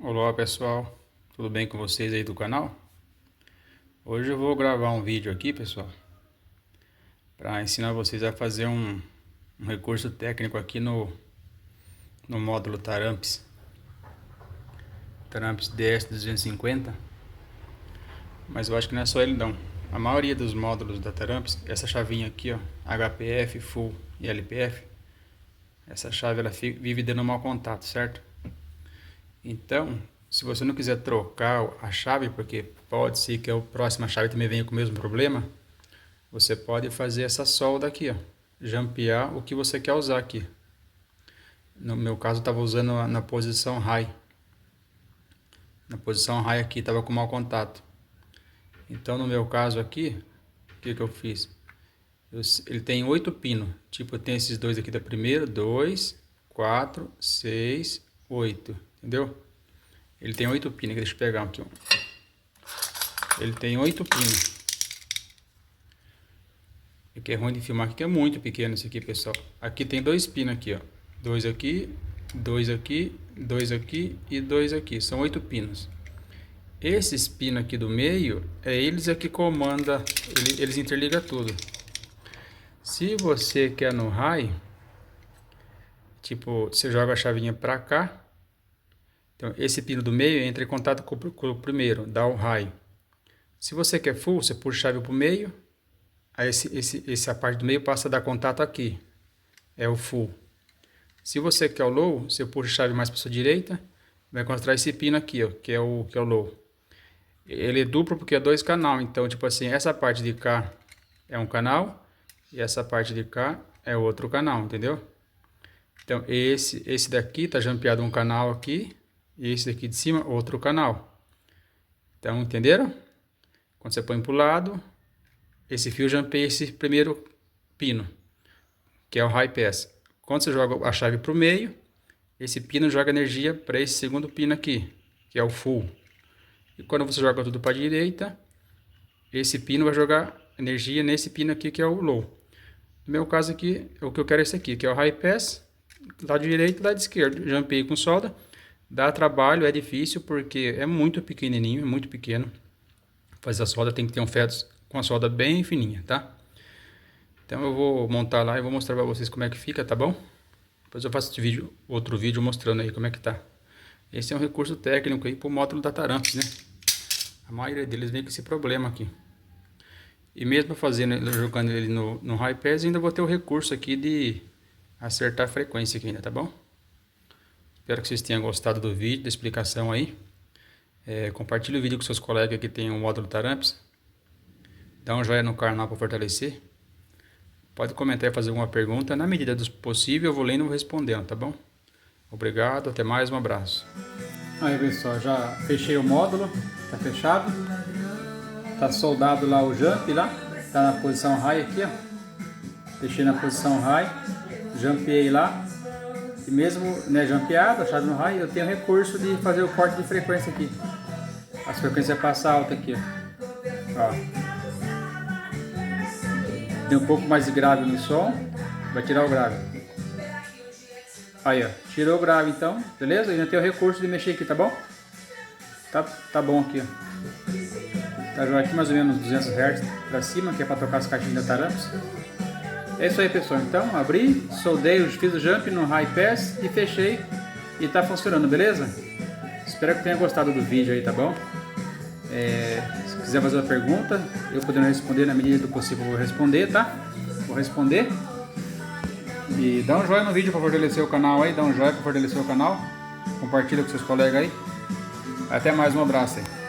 Olá pessoal, tudo bem com vocês aí do canal? Hoje eu vou gravar um vídeo aqui, pessoal, para ensinar vocês a fazer um recurso técnico aqui no módulo Taramps DS250. Mas eu acho que não é só ele não. A maioria dos módulos da Taramps, essa chavinha aqui, ó, HPF, Full e LPF, essa chave ela vive dando mau contato, certo? Então, se você não quiser trocar a chave, porque pode ser que a próxima chave também venha com o mesmo problema, você pode fazer essa solda aqui, ó, jampear o que você quer usar aqui. No meu caso, eu estava usando na posição high. Na posição high aqui, estava com mau contato. Então, no meu caso aqui, o que eu fiz? Ele tem 8 pinos. Tipo, tem esses dois aqui da primeira, 2, 4, 6, 8. Entendeu? Ele tem 8 pinos. Deixa eu pegar aqui. Ele tem 8 pinos. Aqui é ruim de filmar aqui, que é muito pequeno esse aqui, pessoal. Aqui tem 2 pinos aqui, ó. 2 aqui, 2 aqui, 2 aqui e 2 aqui. São 8 pinos. Esses pinos aqui do meio, eles que comandam, eles interligam tudo. Se você quer no high, tipo, você joga a chavinha pra cá. Então, esse pino do meio entra em contato com o primeiro, dá o high. Se você quer full, você puxa a chave pro meio. Aí essa parte do meio passa a dar contato aqui. É o full. Se você quer o low, você puxa a chave mais para sua direita. Vai encontrar esse pino aqui, ó, que é o low. Ele é duplo porque é 2 canal. Então, tipo assim, essa parte de cá é um canal. E essa parte de cá é outro canal, entendeu? Então, esse daqui tá jampeado um canal aqui. E esse daqui de cima, outro canal. Então, entenderam? Quando você põe para o lado, esse fio jampeia esse primeiro pino, que é o high pass. Quando você joga a chave para o meio, esse pino joga energia para esse segundo pino aqui, que é o full. E quando você joga tudo para a direita, esse pino vai jogar energia nesse pino aqui, que é o low. No meu caso aqui, o que eu quero é esse aqui, que é o high pass, lado direito e lado esquerdo. Jampeei com solda. Dá trabalho, é difícil, porque é muito pequenininho, é muito pequeno. Fazer a solda tem que ter um ferro com a solda bem fininha, tá? Então eu vou montar lá e vou mostrar pra vocês como é que fica, tá bom? Depois eu faço outro vídeo mostrando aí como é que tá. Esse é um recurso técnico aí pro módulo da Taramps, né? A maioria deles vem com esse problema aqui. E mesmo jogando ele no high pass, ainda vou ter o recurso aqui de acertar a frequência aqui ainda, tá bom? Espero que vocês tenham gostado do vídeo, da explicação aí. Compartilhe o vídeo com seus colegas que tem o módulo Taramps. Dá um joinha no canal para fortalecer. Pode comentar e fazer alguma pergunta. Na medida do possível eu vou lendo e vou respondendo, tá bom? Obrigado, até mais, um abraço. Aí pessoal, já fechei o módulo, tá fechado. Tá soldado lá o jump lá. Tá na posição high aqui, ó. Deixei na posição high. Jumpei lá. E mesmo, né, jampeado, achado no high, eu tenho recurso de fazer o corte de frequência aqui. As frequências passam alta aqui, ó. Tem um pouco mais de grave no som, vai tirar o grave. Aí, ó, tirou o grave então, beleza? Eu já tenho o recurso de mexer aqui, tá bom? Tá bom aqui, ó. Tá aqui mais ou menos 200 Hz pra cima, que é pra trocar as caixinhas da Taramps. É isso aí, pessoal. Então, abri, soldei, fiz o jump no high pass e fechei e tá funcionando, beleza? Espero que tenha gostado do vídeo aí, tá bom? Se quiser fazer uma pergunta, eu podendo responder na medida do possível, eu vou responder, tá? Vou responder. E dá um joinha no vídeo para fortalecer o canal aí, dá um joinha para fortalecer o canal. Compartilha com seus colegas aí. Até mais, um abraço aí.